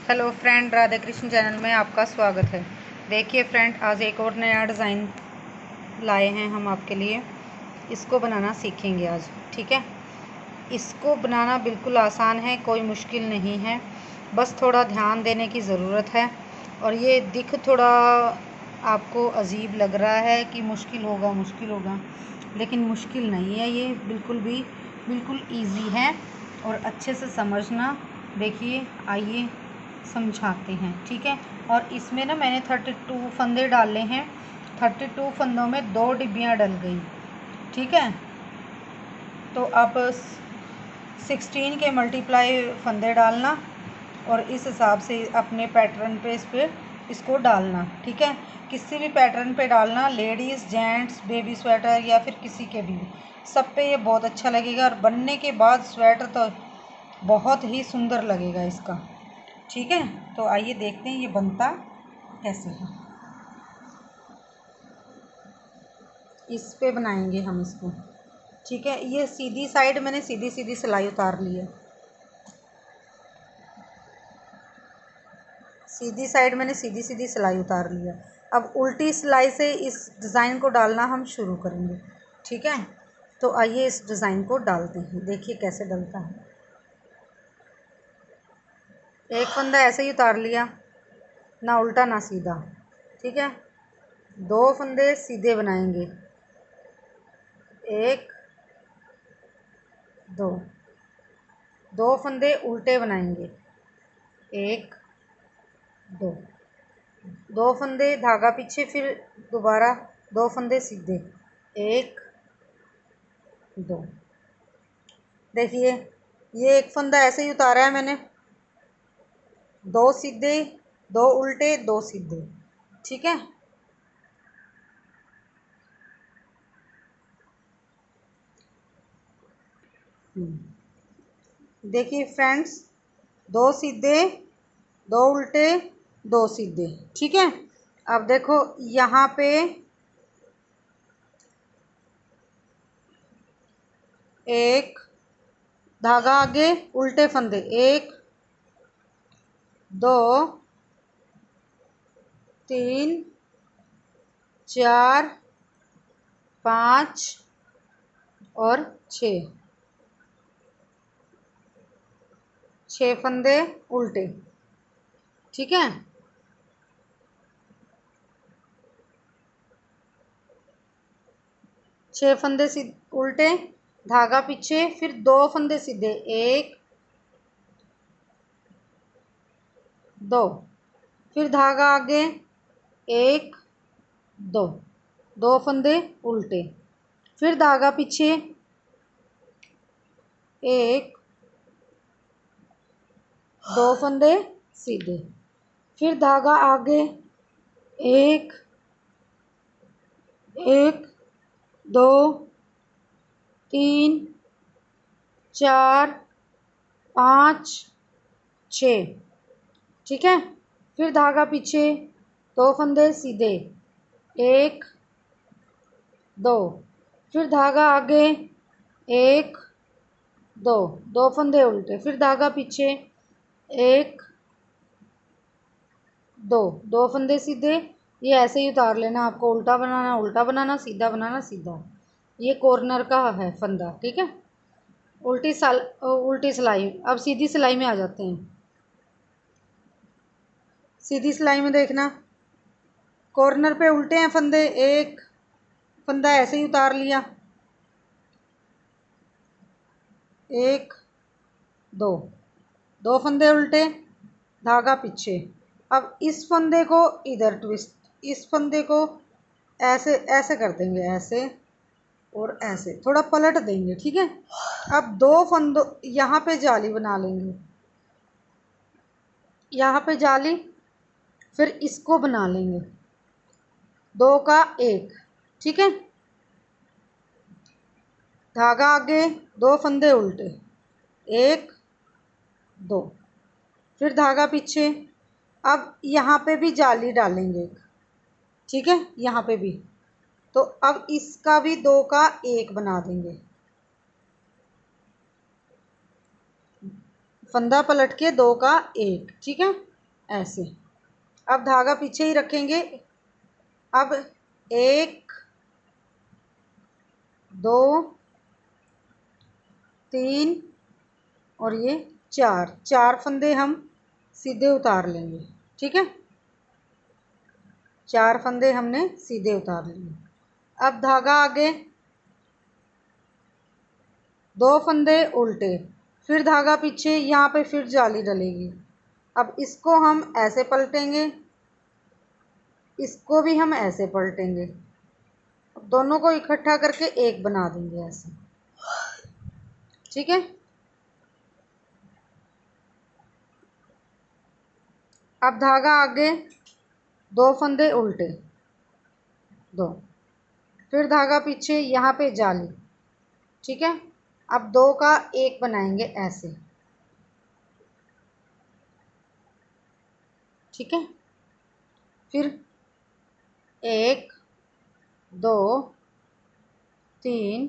Hello friend, Radha Krishna channel में आपका स्वागत है। देखिए फ्रेंड, आज एक और नया डिज़ाइन लाए हैं हम आपके लिए। इसको बनाना सीखेंगे आज, ठीक है। इसको बनाना बिल्कुल आसान है, कोई मुश्किल नहीं है, बस थोड़ा ध्यान देने की ज़रूरत है। और ये दिख थोड़ा आपको अजीब लग रहा है कि मुश्किल होगा, लेकिन मुश्किल नहीं है। ये बिल्कुल ईजी है और अच्छे से समझना। देखिए, आइए समझाते हैं, ठीक है। और इसमें ना मैंने 32 फंदे डाले हैं। 32 फंदों में 2 डिब्बियाँ डल गई, ठीक है। तो अब 16 के मल्टीप्लाई फंदे डालना और इस हिसाब से अपने पैटर्न पे इसको डालना, ठीक है। किसी भी पैटर्न पे डालना, लेडीज़, जेंट्स, बेबी स्वेटर या फिर किसी के भी, सब पे ये बहुत अच्छा लगेगा। और बनने के बाद स्वेटर तो बहुत ही सुंदर लगेगा इसका, ठीक है। तो आइए देखते हैं ये बनता कैसे है। इस पे बनाएंगे हम इसको, ठीक है। ये सीधी साइड मैंने सीधी सीधी सिलाई उतार ली है। सीधी साइड मैंने सीधी सीधी सिलाई उतार लिया। अब उल्टी सिलाई से इस डिज़ाइन को डालना हम शुरू करेंगे, ठीक है। तो आइए इस डिज़ाइन को डालते हैं, देखिए कैसे डलता है। एक फंदा ऐसे ही उतार लिया, ना उल्टा ना सीधा, ठीक है। 2 फंदे सीधे बनाएंगे, 1 2। 2 फंदे उल्टे बनाएंगे, 1 2। 2 फंदे धागा पीछे, फिर दोबारा 2 फंदे सीधे, 1 2। देखिए, ये एक फंदा ऐसे ही उतारा है मैंने, 2 सीधे, 2 उल्टे, 2 सीधे, ठीक है। देखिए फ्रेंड्स, 2 सीधे, 2 उल्टे, 2 सीधे, ठीक है। अब देखो यहाँ पे एक धागा आगे, उल्टे फंदे, 1 2 3 4 5 और 6 फंदे उल्टे, ठीक है। 6 फंदे उल्टे, धागा पीछे, फिर 2 फंदे सीधे, 1 2, फिर धागा आगे, 1 2, 2 फंदे उल्टे, फिर धागा पीछे, 1 2 फंदे सीधे, फिर धागा आगे, 1 1 2 3 4 5 6, ठीक है। फिर धागा पीछे, 2 फंदे सीधे, 1 2, फिर धागा आगे, 1 2, 2 फंदे उल्टे, फिर धागा पीछे, 1 2, 2 फंदे सीधे। ये ऐसे ही उतार लेना, आपको उल्टा बनाना, सीधा बनाना, सीधा। ये कॉर्नर का है फंदा, ठीक है। उल्टी सिलाई। अब सीधी सिलाई में आ जाते हैं। सीधी सिलाई में देखना, कॉर्नर पे उल्टे हैं फंदे, एक फंदा ऐसे ही उतार लिया, 1 2, 2 फंदे उल्टे, धागा पीछे। अब इस फंदे को इधर ट्विस्ट, इस फंदे को ऐसे ऐसे कर देंगे, ऐसे और ऐसे थोड़ा पलट देंगे, ठीक है। अब 2 फंदों, यहाँ पे जाली बना लेंगे, यहाँ पे जाली, फिर इसको बना लेंगे 2 का 1, ठीक है। धागा आगे, 2 फंदे उल्टे, 1 2, फिर धागा पीछे। अब यहाँ पे भी जाली डालेंगे, ठीक है, यहाँ पे भी। तो अब इसका भी 2 का 1 बना देंगे, फंदा पलट के 2 का 1, ठीक है। ऐसे। अब धागा पीछे ही रखेंगे। अब 1 2 3 और ये 4 फंदे हम सीधे उतार लेंगे। ठीक है, 4 फंदे हमने सीधे उतार लिए। अब धागा आगे, 2 फंदे उल्टे, फिर धागा पीछे, यहाँ पे फिर जाली डलेगी। अब इसको हम ऐसे पलटेंगे, इसको भी हम ऐसे पलटेंगे। अब दोनों को इकट्ठा करके एक बना देंगे ऐसे। ठीक है, अब धागा आगे, 2 फंदे उल्टे, 2, फिर धागा पीछे, यहाँ पे जाली। ठीक है, अब 2 का 1 बनाएंगे ऐसे। ठीक है, फिर 1 2 3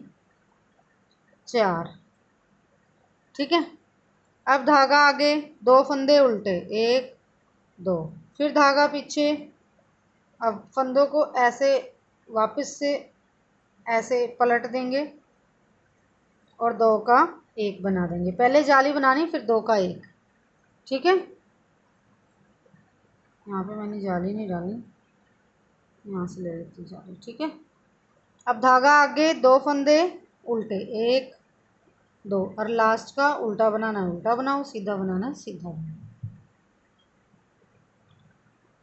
4। ठीक है, अब धागा आगे, 2 फंदे उल्टे, 1 2, फिर धागा पीछे। अब फंदों को ऐसे वापस से ऐसे पलट देंगे और 2 का 1 बना देंगे। पहले जाली बनानी, फिर 2 का 1। ठीक है, यहाँ पे मैंने जाली नहीं डाली, यहाँ से ले लेती हूँ जाली। ठीक है, अब धागा आगे, 2 फंदे उल्टे, 1 2, और लास्ट का उल्टा बनाना है उल्टा बनाओ, सीधा बनाना है सीधा बनाओ।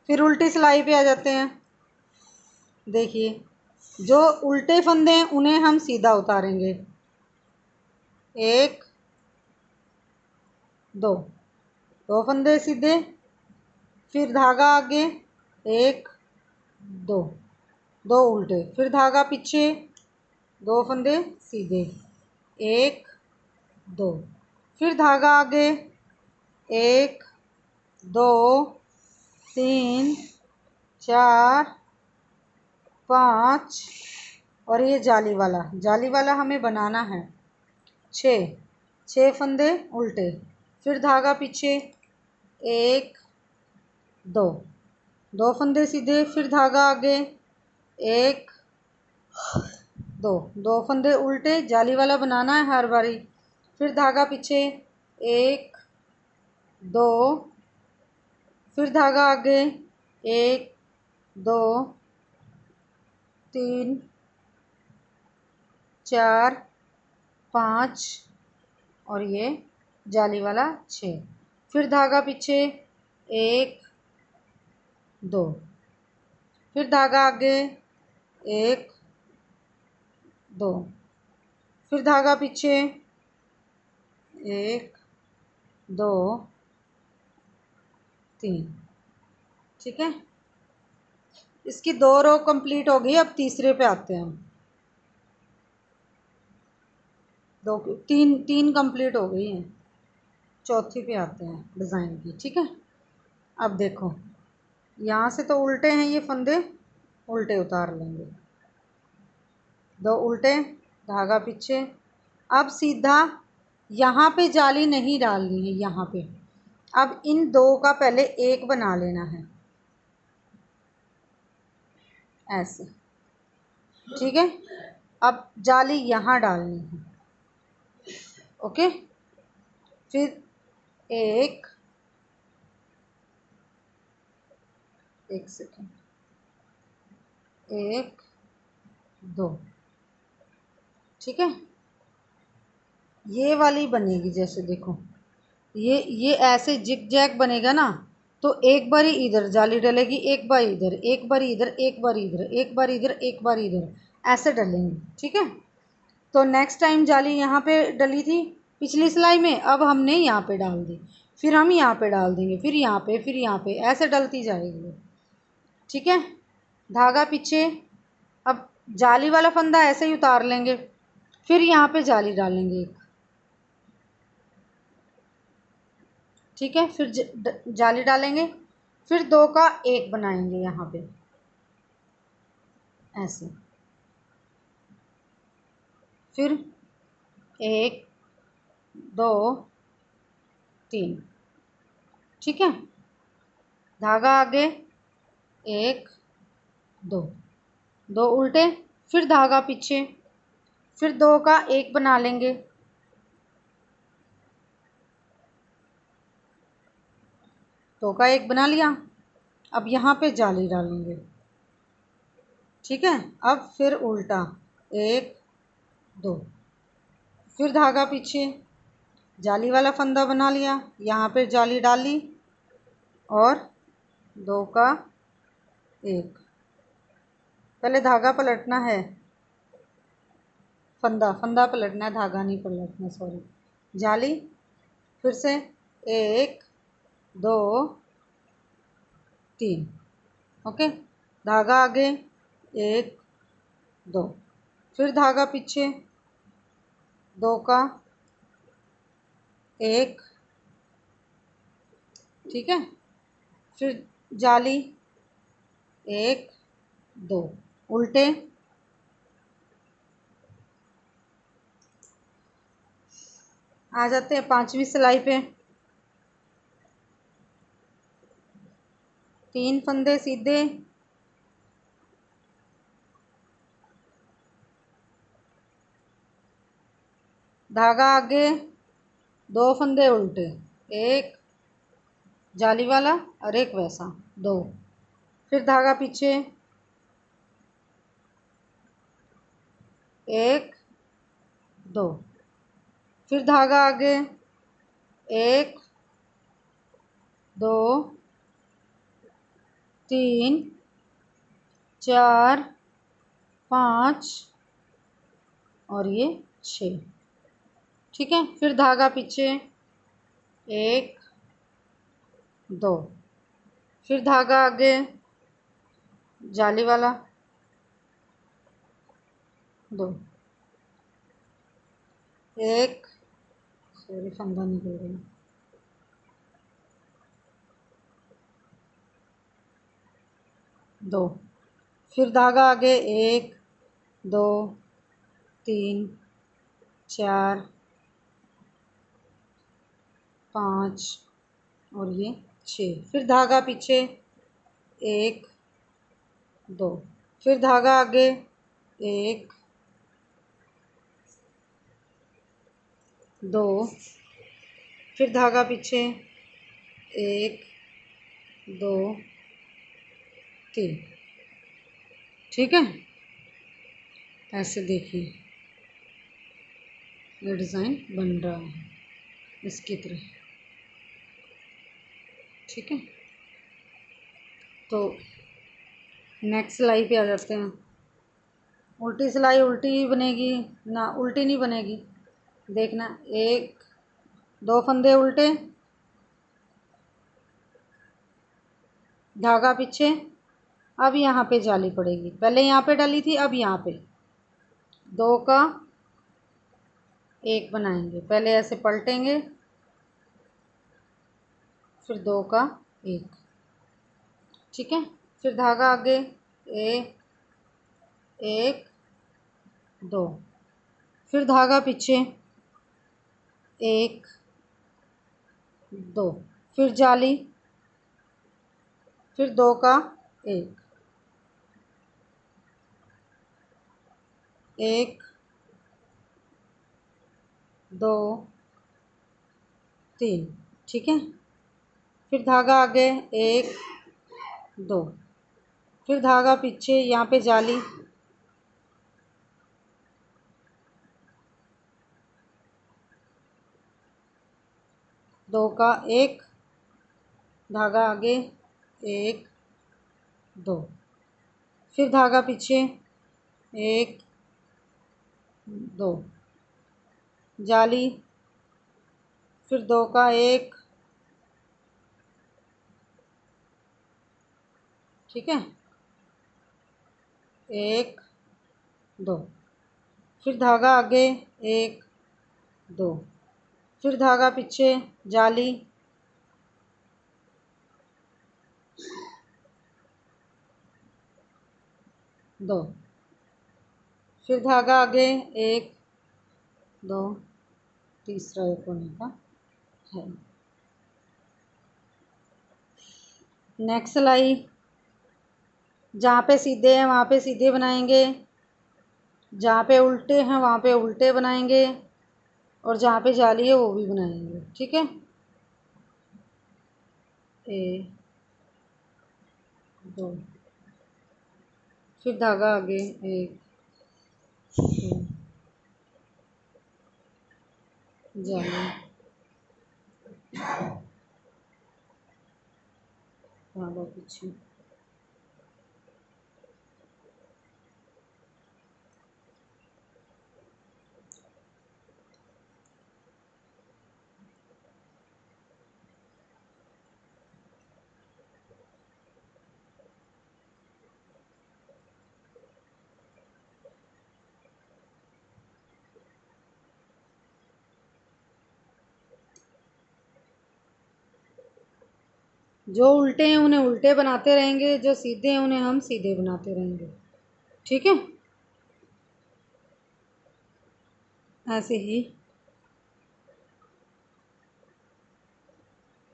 फिर उल्टी सिलाई पे आ जाते हैं। देखिए, जो उल्टे फंदे हैं उन्हें हम सीधा उतारेंगे, 1 2, 2 फंदे सीधे, फिर धागा आगे, 1 2, 2 उल्टे, फिर धागा पीछे, 2 फंदे सीधे, 1 2, फिर धागा आगे, 1 2 3 4 5, और ये जाली वाला हमें बनाना है 6 फंदे उल्टे, फिर धागा पीछे, 1 2, 2 फंदे सीधे, फिर धागा आगे, 1 2, 2 फंदे उल्टे, जाली वाला बनाना है हर बारी, फिर धागा पीछे, 1 2, फिर धागा आगे, 1 2 3 4 5, और ये जाली वाला 6, फिर धागा पीछे, 1 2, फिर धागा आगे, 1 2, फिर धागा पीछे, 1 2 3। ठीक है, इसकी 2 रो कंप्लीट हो गई। अब तीसरे पे आते हैं हम। 2 3 कंप्लीट हो गई हैं, चौथी पे आते हैं डिज़ाइन की। ठीक है, अब देखो, यहाँ से तो उल्टे हैं ये फंदे, उल्टे उतार लेंगे, 2 उल्टे, धागा पीछे। अब सीधा यहाँ पे जाली नहीं डालनी है, यहाँ पे अब इन 2 का पहले 1 बना लेना है ऐसे। ठीक है, अब जाली यहाँ डालनी है। ओके, फिर 1 सेकेंड, 1 2। ठीक है, ये वाली बनेगी, जैसे देखो ये ऐसे जिग जैग बनेगा ना, तो एक बारी इधर जाली डलेगी, एक बार इधर, एक बार इधर, एक बार इधर, एक बार इधर, एक बार इधर, ऐसे डलेंगे। ठीक है, तो नेक्स्ट टाइम जाली यहाँ पे डली थी पिछली सिलाई में, अब हमने यहाँ पे डाल दी, फिर हम यहाँ पे डाल देंगे, फिर यहाँ पे, फिर यहाँ पे, ऐसे डलती जाएगी। ठीक है, धागा पीछे। अब जाली वाला फंदा ऐसे ही उतार लेंगे, फिर यहाँ पे जाली डालेंगे एक। ठीक है, फिर जाली डालेंगे, फिर 2 का 1 बनाएंगे यहाँ पे ऐसे, फिर 1 2 3। ठीक है, धागा आगे, एक, दो, दो उल्टे, फिर धागा पीछे, फिर दो का एक बना लेंगे, दो का एक बना लिया। अब यहाँ पे जाली डालेंगे, ठीक है। अब फिर उल्टा, एक, दो, फिर धागा पीछे, जाली वाला फंदा बना लिया, यहाँ पे जाली डाली और दो का एक। पहले धागा पलटना है, फंदा पलटना है, धागा नहीं पलटना, सॉरी। जाली, फिर से एक, दो, तीन, ओके। धागा आगे, एक, दो, फिर धागा पीछे, दो का एक, ठीक है। फिर जाली, एक, दो, उल्टे, आ जाते हैं पांचवी सिलाई पे। तीन फंदे सीधे, धागा आगे, दो फंदे उल्टे, एक जाली वाला और एक वैसा, दो, फिर धागा पीछे, एक, दो, फिर धागा आगे, एक, दो, तीन, चार, पाँच और ये छः, ठीक है। फिर धागा पीछे, एक, दो, फिर धागा आगे, जाली वाला, दो, एक, सॉरी फंदा निकल गया, दो, फिर धागा आगे, एक, दो, तीन, चार, पाँच और ये छः, फिर धागा पीछे, एक, दो, फिर धागा आगे, एक, दो, फिर धागा पीछे, एक, दो, तीन, ठीक है। ऐसे देखिए ये डिज़ाइन बन रहा है इसकी तरह, ठीक है। तो नेक्स्ट सिलाई पे आ जाते हैं। उल्टी सिलाई उल्टी ही बनेगी ना, उल्टी नहीं बनेगी, देखना। एक, दो फंदे उल्टे, धागा पीछे, अब यहाँ पे जाली पड़ेगी, पहले यहाँ पे डाली थी, अब यहाँ पे दो का एक बनाएंगे, पहले ऐसे पलटेंगे, फिर दो का एक, ठीक है। फिर धागा आगे, एक, दो, फिर धागा पीछे, एक, दो, फिर जाली, फिर दो का एक, एक, दो, तीन, ठीक है। फिर धागा आगे, एक, दो, फिर धागा पीछे, यहाँ पे जाली, दो का एक, धागा आगे, एक, दो, फिर धागा पीछे, एक, दो, जाली, फिर दो का एक, ठीक है, एक, दो, फिर धागा आगे, एक, दो, फिर धागा पीछे, जाली, दो, फिर धागा आगे, एक, दो, तीसरा एक होने का है, नेक्स्ट सिलाई, जहाँ पे सीधे हैं वहाँ पे सीधे बनाएंगे, जहाँ पे उल्टे हैं वहाँ पे उल्टे बनाएंगे, और जहाँ पे जाली है वो भी बनाएंगे। ठीक है, ए दो, फिर धागा आगे, एक दो, जाली, धागा पीछे, जो उल्टे हैं उन्हें उल्टे बनाते रहेंगे, जो सीधे हैं उन्हें हम सीधे बनाते रहेंगे। ठीक है, ऐसे ही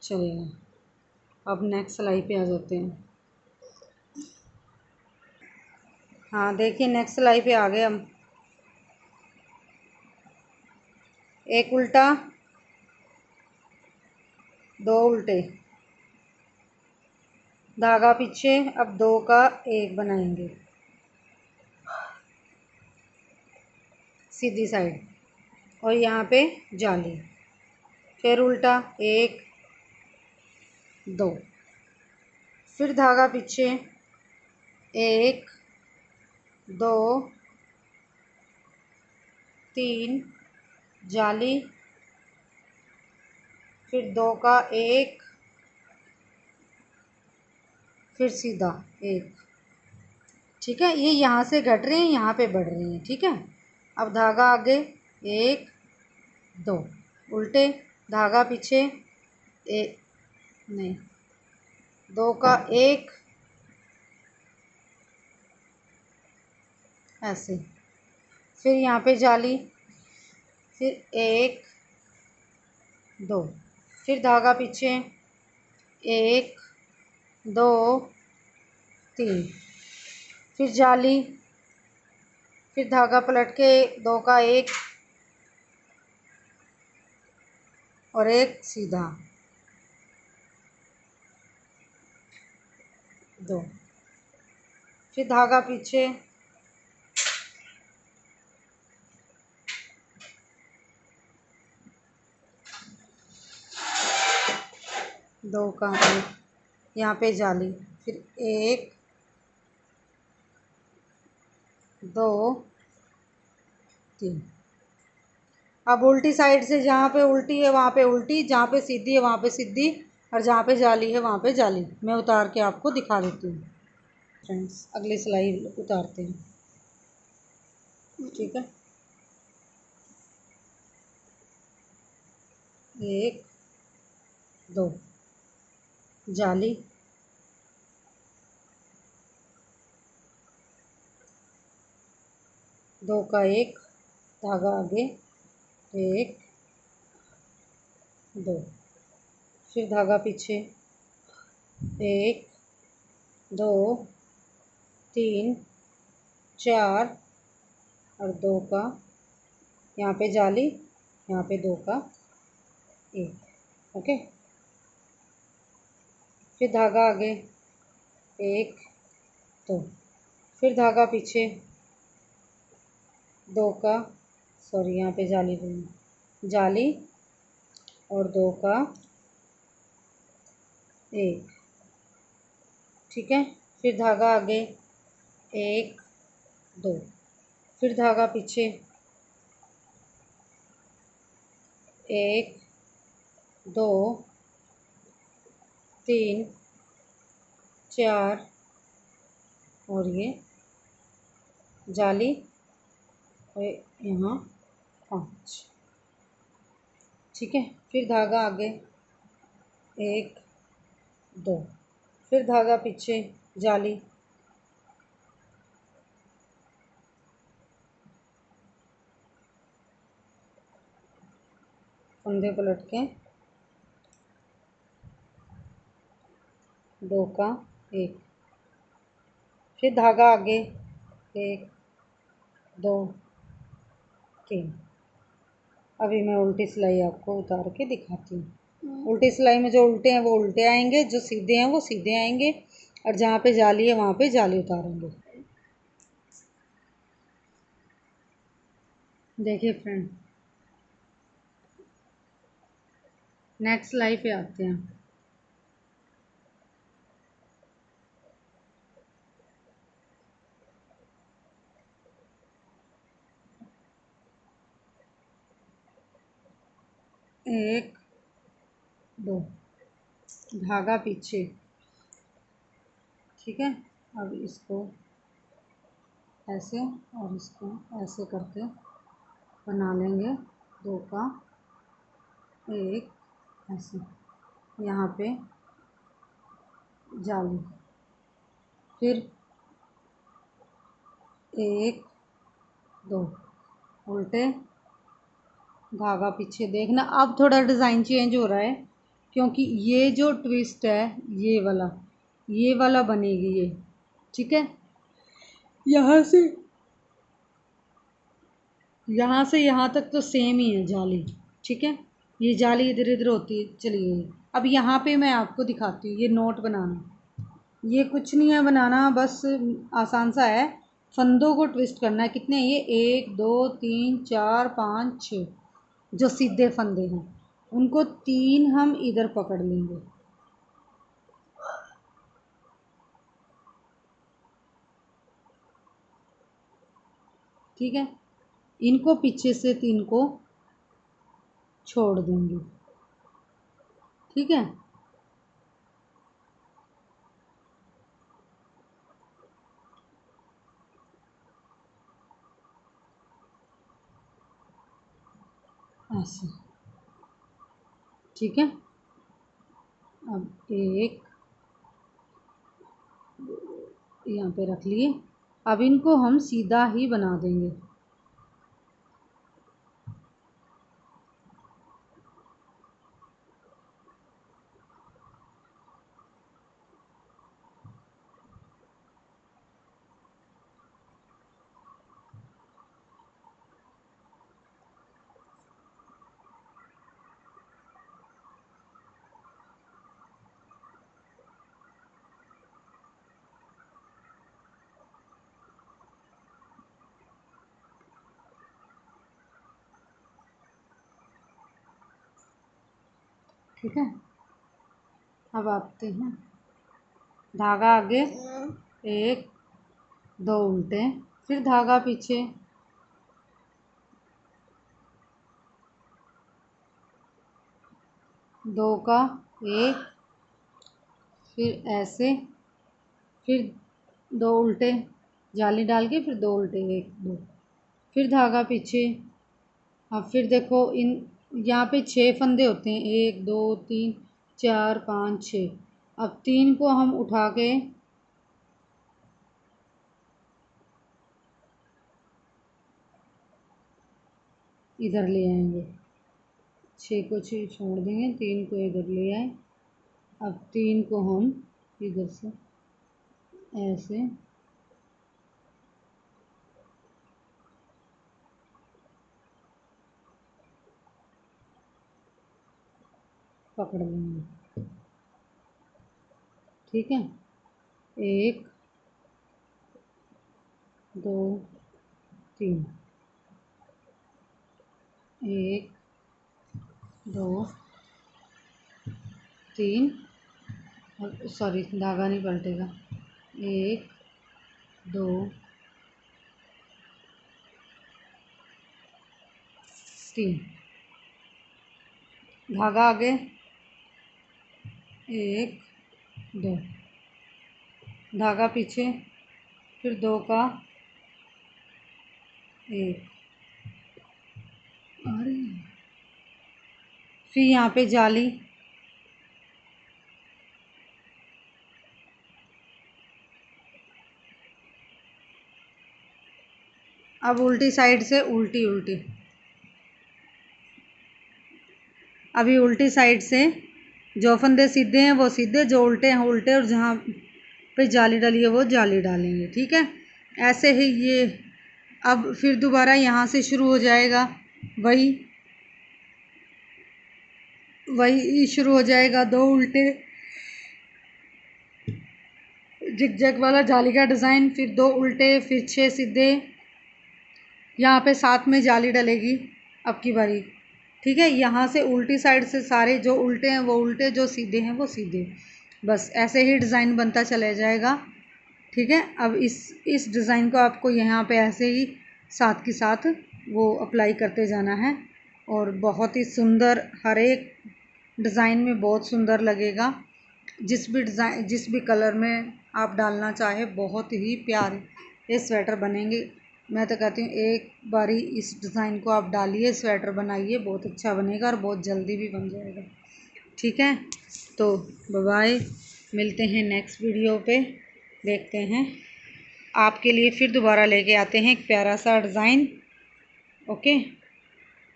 चलेगा। अब नेक्स्ट सिलाई पे आ जाते हैं। हाँ देखिए, नेक्स्ट सिलाई पे आ गए हम। एक उल्टा, दो उल्टे, धागा पीछे, अब दो का एक बनाएंगे सीधी साइड, और यहाँ पे जाली, फिर उल्टा, एक दो, फिर धागा पीछे, एक दो तीन, जाली, फिर दो का एक, फिर सीधा एक। ठीक है, ये यहाँ से घट रहे हैं, यहाँ पे बढ़ रहे हैं। ठीक है, अब धागा आगे, एक दो, उल्टे, धागा पीछे, एक नहीं, दो का एक, ऐसे, फिर यहाँ पे जाली, फिर एक दो, फिर धागा पीछे, एक दो तीन, फिर जाली, फिर धागा पलट के दो का एक और एक सीधा, दो, फिर धागा पीछे, दो का एक, यहाँ पे जाली, फिर एक दो तीन। अब उल्टी साइड से, जहाँ पे उल्टी है वहाँ पे उल्टी, जहाँ पे सीधी है वहाँ पे सीधी, और जहाँ पे जाली है वहाँ पे जाली। मैं उतार के आपको दिखा देती हूँ फ्रेंड्स। अगली सिलाई उतारते हैं। ठीक है, एक दो, जाली, दो का एक, धागा आगे, एक दो, फिर धागा पीछे, एक दो तीन चार, और दो का, यहाँ पे जाली, यहाँ पे दो का एक। ओके, फिर धागा आगे, एक दो, फिर धागा पीछे, दो का, सॉरी यहाँ पे जाली दूँगी, जाली और दो का एक। ठीक है, फिर धागा आगे, एक दो, फिर धागा पीछे, एक दो तीन चार, और ये जाली, और यहाँ पाँच। ठीक है, फिर धागा आगे, एक दो, फिर धागा पीछे, जाली, फंदे पलट के, दो का एक, फिर धागा आगे, एक दो तीन। अभी मैं उल्टी सिलाई आपको उतार के दिखाती हूँ। उल्टी सिलाई में जो उल्टे हैं वो उल्टे आएंगे, जो सीधे हैं वो सीधे आएंगे, और जहाँ पे जाली है वहाँ पे जाली उतारेंगे। देखिए फ्रेंड, नेक्स्ट सिलाई पे आते हैं। एक दो, धागा पीछे, ठीक है। अब इसको ऐसे और इसको ऐसे करके बना लेंगे, दो का एक, ऐसे यहाँ पे जाली, फिर एक दो, उल्टे, धागा पीछे। देखना अब थोड़ा डिज़ाइन चेंज हो रहा है, क्योंकि ये जो ट्विस्ट है ये वाला बनेगी ये, ठीक है। यहाँ से यहाँ तक तो सेम ही है जाली, ठीक है। ये जाली इधर इधर होती चली गई। अब यहाँ पे मैं आपको दिखाती हूँ ये नोट बनाना। ये कुछ नहीं है बनाना, बस आसान सा है। फंदों को ट्विस्ट करना है। कितने हैं ये? एक दो तीन चार पाँच छः, जो सीधे फंदे हैं उनको तीन हम इधर पकड़ लेंगे, ठीक है। इनको पीछे से तीन को छोड़ देंगे, ठीक है। ऐसे, ठीक है। अब एक यहाँ पे रख लिए। अब इनको हम सीधा ही बना देंगे, ठीक है। अब आते हैं, धागा आगे, एक दो उल्टे, फिर धागा पीछे, दो का एक, फिर ऐसे, फिर दो उल्टे जाली डाल के, फिर दो उल्टे, एक दो, फिर धागा पीछे। अब फिर देखो इन यहाँ पे छः फंदे होते हैं, एक दो तीन चार पाँच छः। अब तीन को हम उठा के इधर ले आएंगे, छः को छः छोड़ देंगे, तीन को इधर ले आए। अब तीन को हम इधर से ऐसे पकड़ लेंगे, ठीक है। एक दो तीन, एक दो तीन, और सॉरी धागा नहीं पलटेगा, एक दो तीन, धागा आगे, एक दो, धागा पीछे, फिर दो का एक, अरे फिर यहाँ पे जाली, अब उल्टी साइड से उल्टी अभी उल्टी साइड से जो फंदे सीधे हैं वो सीधे, जो उल्टे हैं उल्टे, और जहाँ पे जाली डाली है वो जाली डालेंगे। ठीक है, ऐसे ही ये अब फिर दोबारा यहाँ से शुरू हो जाएगा, वही शुरू हो जाएगा। 2 उल्टे जिग-जैग वाला जाली का डिज़ाइन, फिर 2 उल्टे, फिर 6 सीधे, यहाँ पे साथ में जाली डलेगी अब की बारी। ठीक है, यहाँ से उल्टी साइड से सारे जो उल्टे हैं वो उल्टे, जो सीधे हैं वो सीधे, बस ऐसे ही डिज़ाइन बनता चला जाएगा। ठीक है, अब इस डिज़ाइन को आपको यहाँ पे ऐसे ही साथ के साथ वो अप्लाई करते जाना है, और बहुत ही सुंदर, हर एक डिज़ाइन में बहुत सुंदर लगेगा। जिस भी कलर में आप डालना चाहे, बहुत ही प्यारे ये स्वेटर बनेंगे। मैं तो कहती हूँ एक बारी इस डिज़ाइन को आप डालिए, स्वेटर बनाइए, बहुत अच्छा बनेगा और बहुत जल्दी भी बन जाएगा। ठीक है, तो बाय बाय, मिलते हैं नेक्स्ट वीडियो पे, देखते हैं आपके लिए फिर दोबारा लेके आते हैं एक प्यारा सा डिज़ाइन। Okay,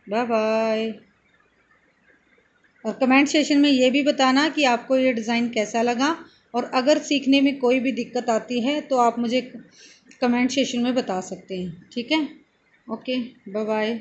bye bye. और कमेंट सेशन में ये भी बताना कि आपको ये डिज़ाइन कैसा लगा, और अगर सीखने में कोई भी दिक्कत आती है तो आप मुझे कमेंट सेशन में बता सकते हैं। ठीक है, ओके, बाय बाय।